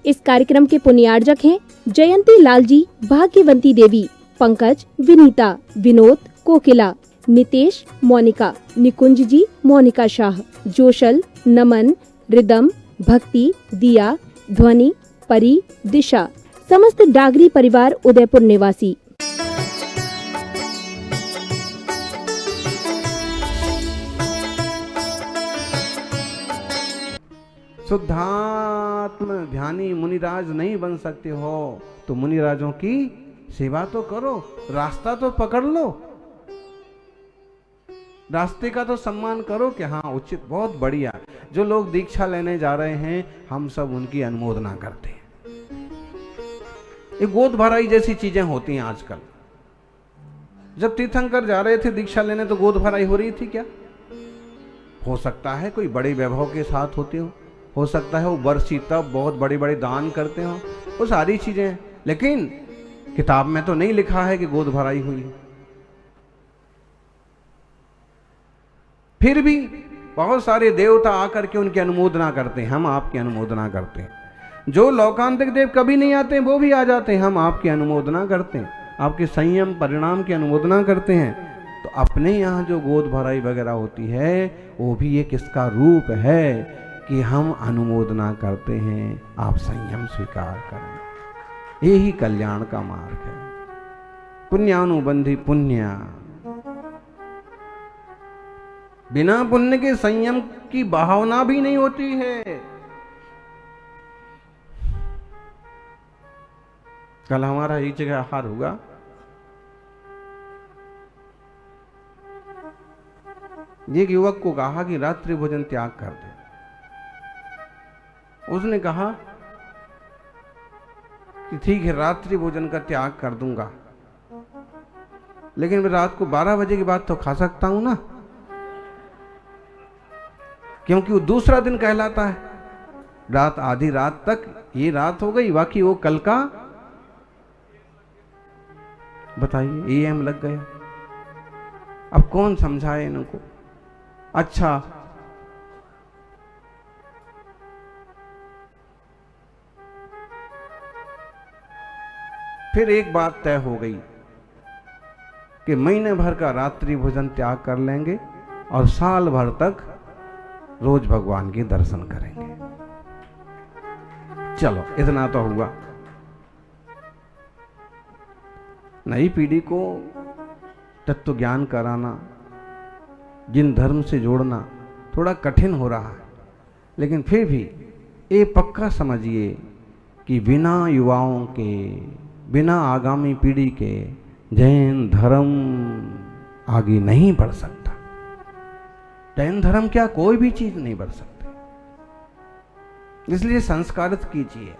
इस कार्यक्रम के पुण्यार्जक हैं जयंती लाल जी, भाग्यवंती देवी, पंकज, विनीता, विनोद, कोकिला, नितेश, मोनिका, निकुंज जी, मोनिका शाह, जोशल, नमन, रिदम, भक्ति, दिया, ध्वनि, परी, दिशा, समस्त डागरी परिवार उदयपुर निवासी। शुद्धात्म ध्यानी मुनिराज नहीं बन सकते हो तो मुनिराजों की सेवा तो करो, रास्ता तो पकड़ लो, रास्ते का तो सम्मान करो कि हाँ उचित, बहुत बढ़िया। जो लोग दीक्षा लेने जा रहे हैं हम सब उनकी अनुमोदना करते हैं। ये गोद भराई जैसी चीजें होती हैं आजकल। जब तीर्थंकर जा रहे थे दीक्षा लेने तो गोद भराई हो रही थी क्या? हो सकता है कोई बड़े वैभव के साथ होते हो सकता है वो वर्षी तब बहुत बड़े बड़े दान करते हो, वो सारी चीजें हैं, लेकिन किताब में तो नहीं लिखा है कि गोद भराई हुई है। फिर भी बहुत सारे देवता आकर के उनकी अनुमोदना करते हैं, हम आपकी अनुमोदना करते हैं। जो लौकांतिक देव कभी नहीं आते हैं वो भी आ जाते हैं, हम आपकी अनुमोदना करते हैं, आपके संयम परिणाम की अनुमोदना करते हैं। तो अपने यहाँ जो गोद भराई वगैरह होती है वो भी एक इसका रूप है कि हम अनुमोदना करते हैं, आप संयम स्वीकार करें। यही कल्याण का मार्ग है। पुण्यानुबंधी पुण्य, बिना पुण्य के संयम की भावना भी नहीं होती है। कल हमारा एक जगह आहार हुआ, एक युवक को कहा कि रात्रि भोजन त्याग कर दे। उसने कहा कि ठीक है रात्रि भोजन का त्याग कर दूंगा, लेकिन मैं रात को 12 बजे के बाद तो खा सकता हूं ना, क्योंकि वो दूसरा दिन कहलाता है। रात आधी रात तक ये रात हो गई, बाकी वो कल का बताइए एएम लग गया। अब कौन समझाए इनको? अच्छा फिर एक बात तय हो गई कि महीने भर का रात्रि भोजन त्याग कर लेंगे और साल भर तक रोज भगवान के दर्शन करेंगे। चलो इतना तो हुआ। नई पीढ़ी को तत्व ज्ञान कराना, जिन धर्म से जोड़ना थोड़ा कठिन हो रहा है, लेकिन फिर भी ये पक्का समझिए कि बिना युवाओं के, बिना आगामी पीढ़ी के जैन धर्म आगे नहीं बढ़ सकता। जैन धर्म क्या कोई भी चीज नहीं बढ़ सकती, इसलिए संस्कारित कीजिए।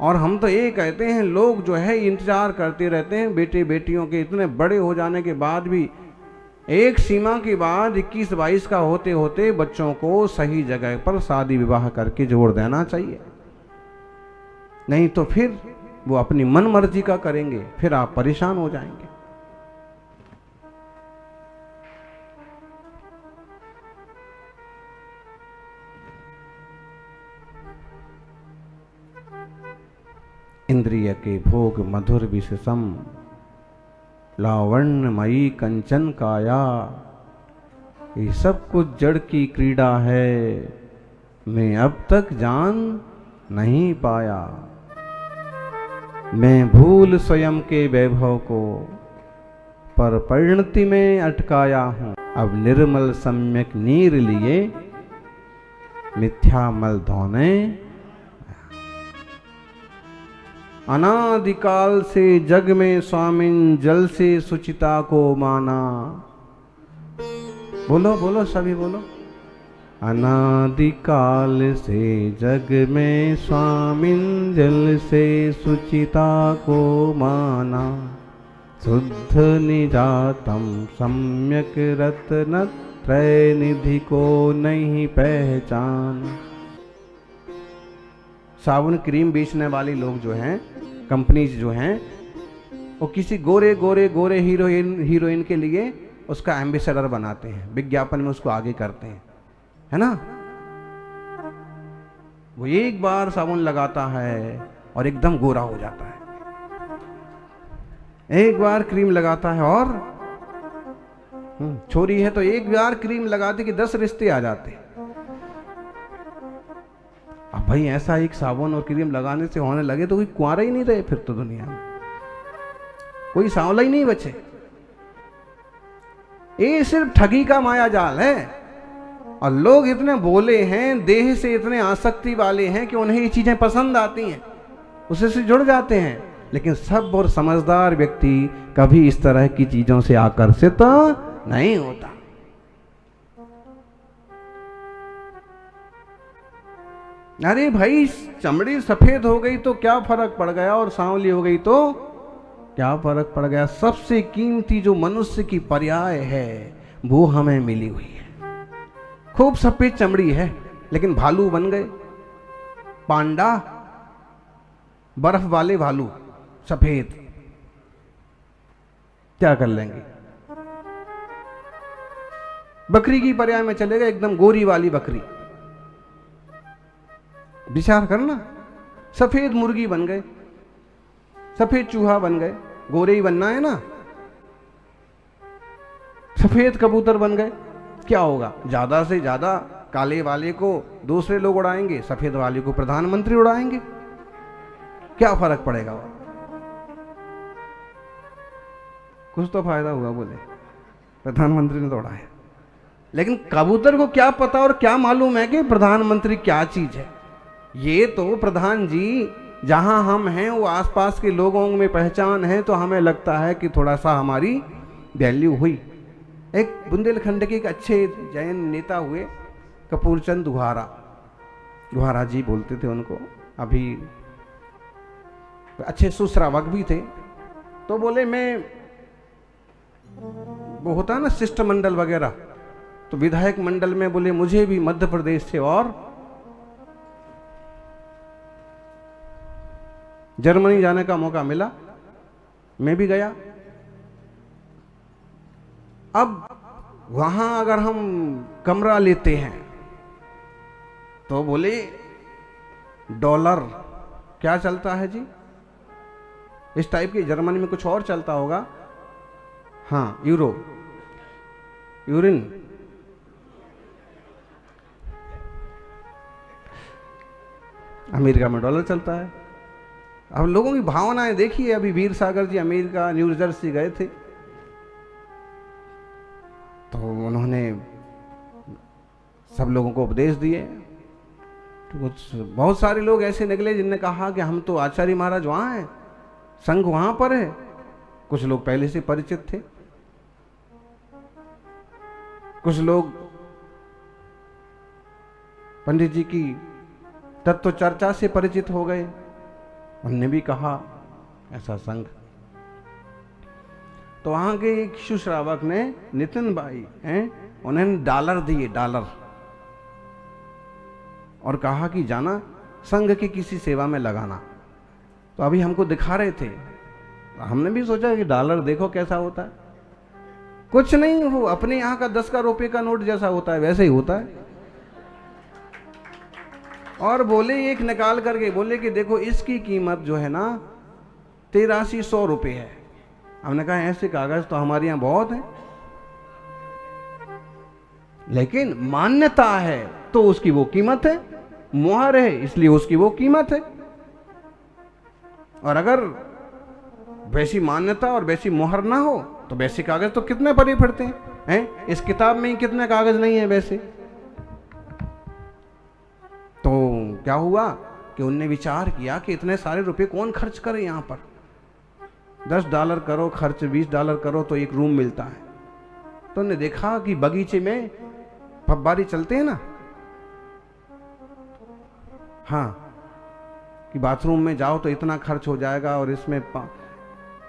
और हम तो ये कहते हैं, लोग जो है इंतजार करते रहते हैं बेटे बेटियों के इतने बड़े हो जाने के बाद भी। एक सीमा के बाद 21-22 का होते होते बच्चों को सही जगह पर शादी विवाह करके जोड़ देना चाहिए, नहीं तो फिर वो अपनी मन मर्जी का करेंगे, फिर आप परेशान हो जाएंगे। इंद्रिय के भोग मधुर विषसम, लावण्यमयी कंचन काया, ये सब कुछ जड़ की क्रीड़ा है, मैं अब तक जान नहीं पाया। मैं भूल स्वयं के वैभव को, पर परिणति में अटकाया हूँ। अब निर्मल सम्यक नीर लिए, मिथ्या मल धोने। अनादिकाल से जग में स्वामिन, जल से सुचिता को माना। बोलो बोलो सभी बोलो। अनादिकाल से जग में स्वामिन, जल से सुचिता को माना। शुद्ध निजातम सम्यक रत्न त्रय निधि को नहीं पहचान। साबुन क्रीम बेचने वाले लोग जो हैं, कंपनीज जो हैं, वो किसी गोरे गोरे गोरे हीरोइन के लिए उसका एम्बेसडर बनाते हैं, विज्ञापन में उसको आगे करते हैं, है ना। वो एक बार साबुन लगाता है और एकदम गोरा हो जाता है, एक बार क्रीम लगाता है और छोरी है तो एक बार क्रीम लगाती कि 10 रिश्ते आ जाते। अब भाई ऐसा एक साबुन और क्रीम लगाने से होने लगे तो कोई कुंवारा ही नहीं रहे फिर तो दुनिया में, कोई सांवला ही नहीं बचे। ये सिर्फ ठगी का माया जाल है और लोग इतने भोले हैं, देह से इतने आसक्ति वाले हैं कि उन्हें ये चीजें पसंद आती हैं, उससे से जुड़ जाते हैं। लेकिन सब और समझदार व्यक्ति कभी इस तरह की चीजों से आकर्षित नहीं होता। अरे भाई चमड़ी सफेद हो गई तो क्या फर्क पड़ गया, और सांवली हो गई तो क्या फर्क पड़ गया। सबसे कीमती जो मनुष्य की पर्याय है वो हमें मिली हुई है। खूब सफेद चमड़ी है लेकिन भालू बन गए, पांडा, बर्फ वाले भालू सफेद, क्या कर लेंगे। बकरी की पर्याय में चले गए, एकदम गोरी वाली बकरी, विचार करना। सफेद मुर्गी बन गए, सफेद चूहा बन गए, गोरे ही बनना है ना। सफेद कबूतर बन गए, क्या होगा, ज्यादा से ज्यादा काले वाले को दूसरे लोग उड़ाएंगे, सफेद वाले को प्रधानमंत्री उड़ाएंगे, क्या फर्क पड़ेगा। वो कुछ तो फायदा हुआ, बोले प्रधानमंत्री ने तो उड़ाया। लेकिन कबूतर को क्या पता और क्या मालूम है कि प्रधानमंत्री क्या चीज है। ये तो प्रधान जी जहां हम हैं वो आसपास के लोगों में पहचान है, तो हमें लगता है कि थोड़ा सा हमारी वैल्यू हुई। एक बुंदेलखंड के एक अच्छे जैन नेता हुए, कपूरचंद गुहारा जी बोलते थे उनको, अभी अच्छे सुश्रावक भी थे। तो बोले मैं, वो होता है ना शिष्टमंडल वगैरह, तो विधायक मंडल में बोले मुझे भी मध्य प्रदेश से और जर्मनी जाने का मौका मिला, मैं भी गया। अब वहां अगर हम कमरा लेते हैं तो बोले डॉलर क्या चलता है जी, इस टाइप की। जर्मनी में कुछ और चलता होगा, हाँ यूरिन, अमेरिका में डॉलर चलता है। अब लोगों की भावनाएं देखिए। अभी वीर सागर जी अमेरिका न्यू जर्सी गए थे, तो उन्होंने सब लोगों को उपदेश दिए। तो बहुत सारे लोग ऐसे निकले जिनने कहा कि हम तो आचार्य महाराज वहां हैं, संघ वहां पर है। कुछ लोग पहले से परिचित थे, कुछ लोग पंडित जी की तत्व चर्चा से परिचित हो गए, उनने भी कहा ऐसा संघ। तो वहां के एक सुश्रावक ने, नितिन भाई हैं, उन्होंने डॉलर दिए, डॉलर, और कहा कि जाना संघ की किसी सेवा में लगाना। तो अभी हमको दिखा रहे थे, हमने भी सोचा कि डॉलर देखो कैसा होता है। कुछ नहीं, वो अपने यहाँ का 10 रुपए का नोट जैसा होता है वैसे ही होता है। और बोले एक निकाल करके बोले कि देखो इसकी कीमत जो है ना 8300 रुपये है। हमने कहा ऐसे कागज तो हमारे यहाँ बहुत है, लेकिन मान्यता है तो उसकी वो कीमत है, मुहर है इसलिए उसकी वो कीमत है। और अगर वैसी मान्यता और वैसी मुहर ना हो तो वैसे कागज तो कितने पड़े फिरते हैं। इस किताब में ही कितने कागज नहीं है वैसे। तो क्या हुआ कि उनने विचार किया कि इतने सारे रुपए कौन खर्च करे यहाँ पर। $10 करो खर्च, $20 करो तो एक रूम मिलता है। तो उन्होंने देखा कि बगीचे में फव्वारे चलते हैं ना, हाँ, कि बाथरूम में जाओ तो इतना खर्च हो जाएगा और इसमें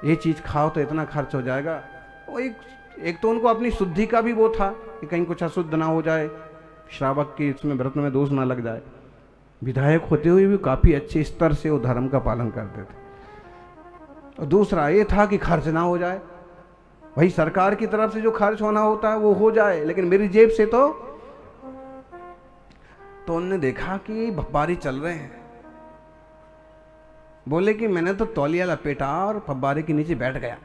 ये चीज खाओ तो इतना खर्च हो जाएगा। वो एक तो उनको अपनी शुद्धि का भी वो था कि कहीं कुछ अशुद्ध ना हो जाए, श्रावक के इसमें व्रत में दोष ना लग जाए। विधायक होते हुए भी काफी अच्छे स्तर से वो धर्म का पालन करते थे। और दूसरा ये था कि खर्च ना हो जाए, भाई सरकार की तरफ से जो खर्च होना होता है वो हो जाए, लेकिन मेरी जेब से तो। तो उनने देखा कि फब्बारे चल रहे हैं। बोले कि मैंने तो तौलिया लपेटा और फब्बारे के नीचे बैठ गया।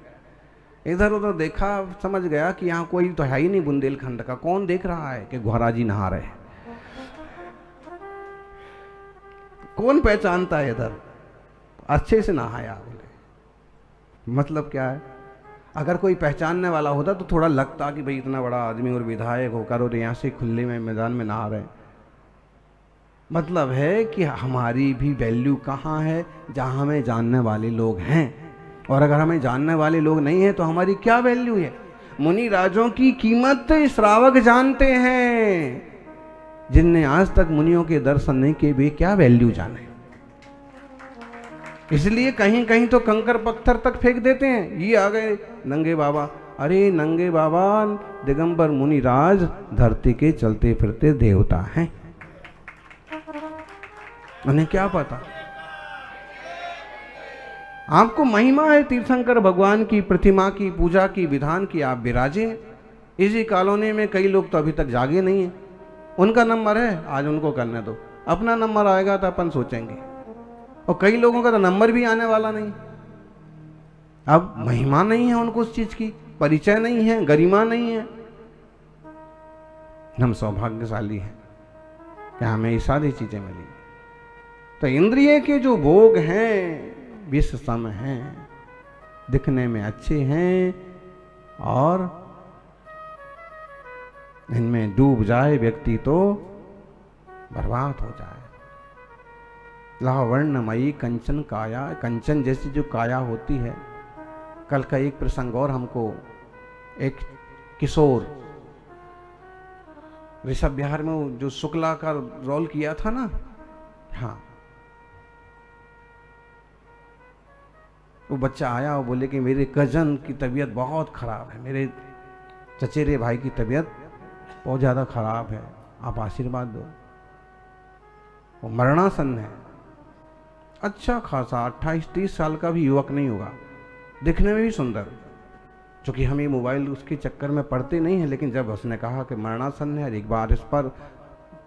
इधर उधर देखा, समझ गया कि यहाँ कोई तो है ही नहीं बुंदेलखंड का। कौन देख रहा है कि घुआरा जी नहा रहे हैं? कौन पहचानता है इधर? अच्छे से नहाया। बोले मतलब क्या है? अगर कोई पहचानने वाला होता तो थोड़ा लगता कि भाई इतना बड़ा आदमी और विधायक होकर और यहाँ से खुले में मैदान में नहा रहे हैं। मतलब है कि हमारी भी वैल्यू कहाँ है? जहाँ हमें जानने वाले लोग हैं। और अगर हमें जानने वाले लोग नहीं हैं तो हमारी क्या वैल्यू है? मुनि राजों की कीमत श्रावक जानते हैं। जिनने आज तक मुनियों के दर्शन नहीं किए, वे क्या वैल्यू जाने। इसलिए कहीं कहीं तो कंकर पत्थर तक फेंक देते हैं। ये आ गए नंगे बाबा। अरे नंगे बाबा दिगंबर मुनि राज धरती के चलते फिरते देवता हैं। उन्हें क्या पता? आपको महिमा है तीर्थंकर भगवान की प्रतिमा की पूजा की विधान की। आप विराजे इसी कॉलोनी में कई लोग तो अभी तक जागे नहीं है। उनका नंबर है, आज उनको करने दो। अपना नंबर आएगा तो अपन सोचेंगे। और कई लोगों का तो नंबर भी आने वाला नहीं। अब महिमा नहीं है उनको उस चीज की, परिचय नहीं है, गरिमा नहीं है। हम सौभाग्यशाली हैं कि हमें ये सारी चीजें मिली। तो इंद्रिय के जो भोग हैं विष सम हैं, दिखने में अच्छे हैं और इनमें डूब जाए व्यक्ति तो बर्बाद हो जाए। लावण्यमयी कंचन काया, कंचन जैसी जो काया होती है। कल का एक प्रसंग और हमको, एक किशोर ऋषभ बिहार में जो शुक्ला का रोल किया था ना, हाँ, वो बच्चा आया और बोले कि मेरे कजन की तबीयत बहुत खराब है, मेरे चचेरे भाई की तबीयत बहुत ज़्यादा खराब है, आप आशीर्वाद दो। वो मरणासन है। अच्छा खासा 28-30 साल का भी युवक नहीं होगा, दिखने में भी सुंदर। चूँकि हम ये मोबाइल उसके चक्कर में पड़ते नहीं हैं, लेकिन जब उसने कहा कि मरणासन है, एक बार इस पर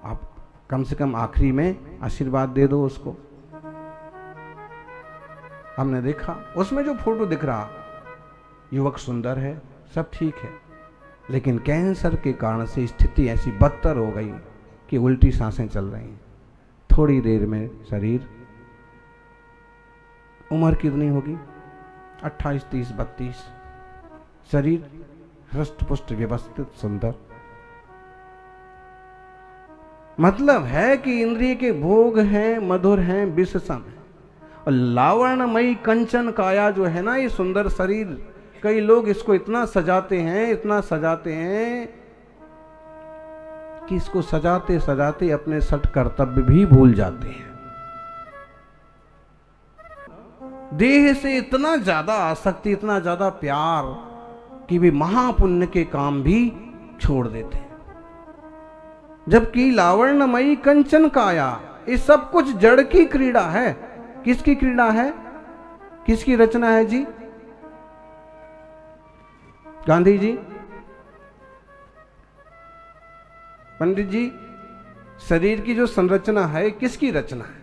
आप कम से कम आखिरी में आशीर्वाद दे दो उसको। हमने देखा उसमें जो फोटो दिख रहा, युवक सुंदर है, सब ठीक है, लेकिन कैंसर के कारण से स्थिति ऐसी बदतर हो गई कि उल्टी सांसें चल रही हैं। थोड़ी देर में शरीर, उम्र कितनी होगी? 28, 30, 32, शरीर हृष्ट पुष्ट व्यवस्थित सुंदर। मतलब है कि इंद्रिय के भोग हैं, मधुर हैं, विष सम है। और लावण्यमयी कंचन काया जो है ना, ये सुंदर शरीर, कई लोग इसको इतना सजाते हैं, इतना सजाते हैं कि इसको सजाते सजाते अपने सठ कर्तव्य भी भूल जाते हैं। देह से इतना ज्यादा आसक्ति, इतना ज्यादा प्यार कि वे महापुण्य के काम भी छोड़ देते हैं। जबकि लावण्यमयी कंचन काया, ये सब कुछ जड़ की क्रीड़ा है। किसकी क्रीड़ा है? किसकी रचना है जी? गांधी जी, पंडित जी, शरीर की जो संरचना है किसकी रचना है?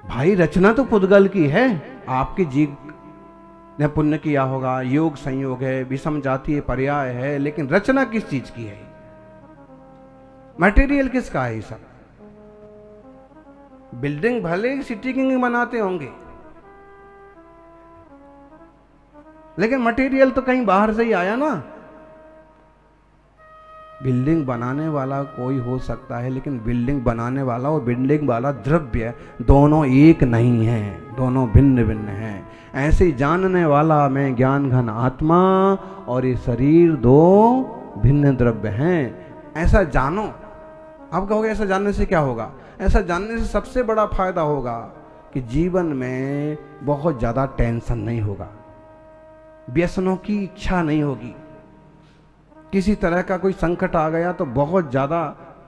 भाई रचना तो पुद्गल की है। आपके जीव ने पुण्य किया होगा, योग संयोग है, विषम जातीय पर्याय है, लेकिन रचना किस चीज की है? मटेरियल किसका है? ये सब बिल्डिंग भले सिटी किंग बनाते होंगे, लेकिन मटेरियल तो कहीं बाहर से ही आया ना। बिल्डिंग बनाने वाला कोई हो सकता है, लेकिन बिल्डिंग बनाने वाला और बिल्डिंग वाला द्रव्य दोनों एक नहीं है, दोनों भिन्न भिन्न हैं। ऐसे जानने वाला मैं ज्ञान घन आत्मा और ये शरीर दो भिन्न द्रव्य हैं। ऐसा जानो। आप कहोगे ऐसा जानने से क्या होगा? ऐसा जानने से सबसे बड़ा फायदा होगा कि जीवन में बहुत ज्यादा टेंशन नहीं होगा, व्यसनों की इच्छा नहीं होगी। किसी तरह का कोई संकट आ गया तो बहुत ज्यादा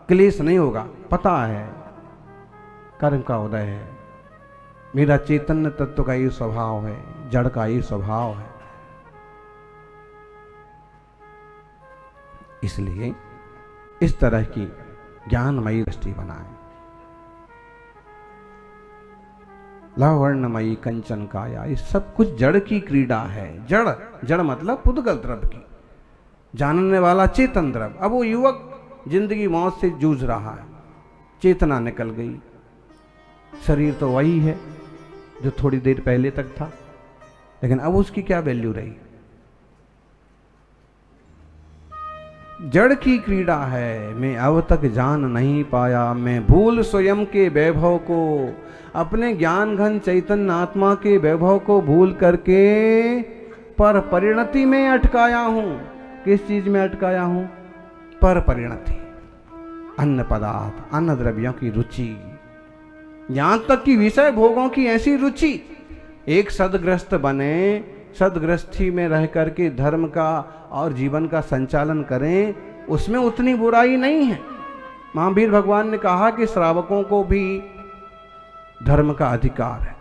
क्लेश नहीं होगा। पता है कर्म का उदय है, मेरा चैतन्य तत्व का ये स्वभाव है, जड़ का ये स्वभाव है। इसलिए इस तरह की ज्ञानमयी दृष्टि बनाए। लावर्णमयी कंचन काया, ये सब कुछ जड़ की क्रीड़ा है। जड़, जड़ मतलब पुद्गल द्रव्य की, जानने वाला चेतन द्रव्य। अब वो युवक जिंदगी मौत से जूझ रहा है, चेतना निकल गई, शरीर तो वही है जो थोड़ी देर पहले तक था, लेकिन अब उसकी क्या वैल्यू रही। जड़ की क्रीड़ा है, मैं अब तक जान नहीं पाया, मैं भूल स्वयं के वैभव को, अपने ज्ञान घन चैतन्य आत्मा के वैभव को भूल करके पर परिणति में अटकाया हूं। किस चीज में अटकाया हूं? पर परिणति, अन्न पदार्थ, अन्न द्रव्यों की रुचि, यहां तक कि विषय भोगों की ऐसी रुचि। एक सदग्रस्त बने, सदग्रस्थी में रह करके धर्म का और जीवन का संचालन करें, उसमें उतनी बुराई नहीं है। महावीर भगवान ने कहा कि श्रावकों को भी धर्म का अधिकार है।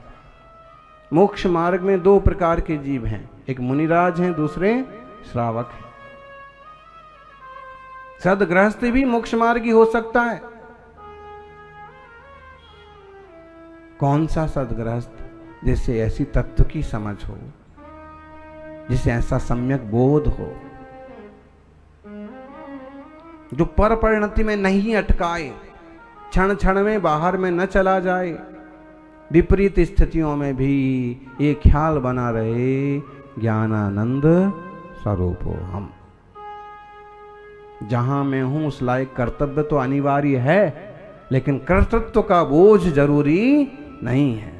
मोक्ष मार्ग में दो प्रकार के जीव हैं, एक मुनिराज हैं, दूसरे श्रावक हैं। सदगृहस्थ भी मोक्ष मार्गी हो सकता है। कौन सा सदगृहस्थ? जिसे ऐसी तत्व की समझ हो, जिसे ऐसा सम्यक बोध हो, जो पर परिणति में नहीं अटकाए, क्षण क्षण में बाहर में न चला जाए, विपरीत स्थितियों में भी ये ख्याल बना रहे, ज्ञानानंद स्वरूप हो हम। जहां मैं हूं उस लायक कर्तव्य तो अनिवार्य है, लेकिन कर्तृत्व का बोझ जरूरी नहीं है।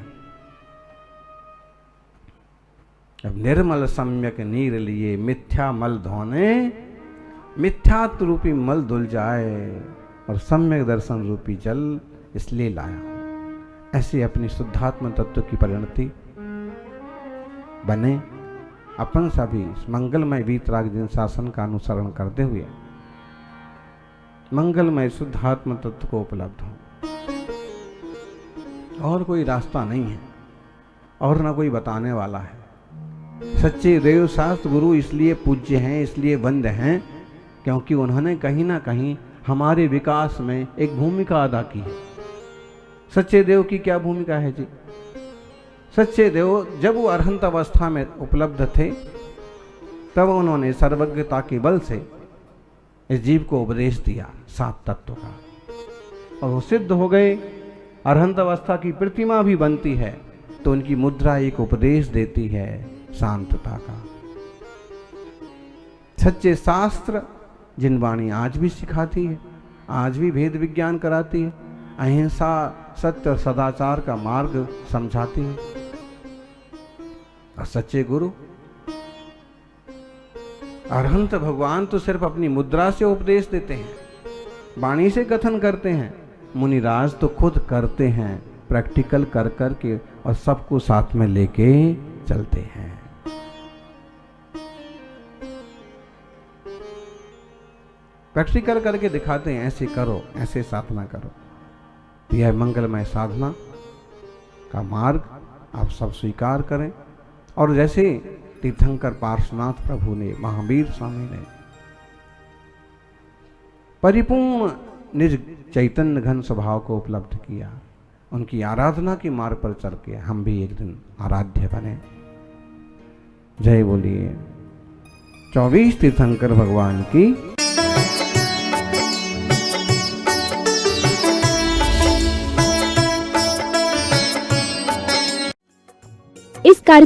अब निर्मल सम्यक नीर लिए मिथ्या मल धोने, मिथ्यात्व रूपी मल धुल जाए और सम्यक दर्शन रूपी जल इसलिए लाया हूं। ऐसे अपनी शुद्धात्म तत्व की परिणति बने। अपन सभी मंगलमय वीतराग दिन शासन का अनुसरण करते हुए मंगलमय शुद्धात्म तत्व को उपलब्ध हो। और कोई रास्ता नहीं है और ना कोई बताने वाला है। सच्चे देव शास्त्र गुरु इसलिए पूज्य हैं, इसलिए वंद्य हैं, क्योंकि उन्होंने कहीं ना कहीं हमारे विकास में एक भूमिका अदा की है। सच्चे देव की क्या भूमिका है जी? सच्चे देव जब वो अरहंत अवस्था में उपलब्ध थे, तब उन्होंने सर्वज्ञता के बल से इस जीव को उपदेश दिया 7 तत्वों का, और वो सिद्ध हो गए। अरहंत अवस्था की प्रतिमा भी बनती है तो उनकी मुद्रा एक उपदेश देती है शांतता का। सच्चे शास्त्र जिन वाणी आज भी सिखाती है, आज भी भेद विज्ञान कराती है, अहिंसा, सत्य और सदाचार का मार्ग समझाती है। और सच्चे गुरु अरहंत भगवान तो सिर्फ अपनी मुद्रा से उपदेश देते हैं, वाणी से कथन करते हैं। मुनिराज तो खुद करते हैं, प्रैक्टिकल कर कर के, और सबको साथ में लेके चलते हैं। प्रैक्टिकल करके दिखाते हैं, ऐसे करो, ऐसे साधना करो। तो यह मंगलमय साधना का मार्ग आप सब स्वीकार करें। और जैसे तीर्थंकर पार्श्वनाथ प्रभु ने, महावीर स्वामी ने परिपूर्ण निज चैतन्य घन स्वभाव को उपलब्ध किया, उनकी आराधना के मार्ग पर चल के हम भी एक दिन आराध्य बने। जय बोलिए 24 तीर्थंकर भगवान की। इस कार्यक्रम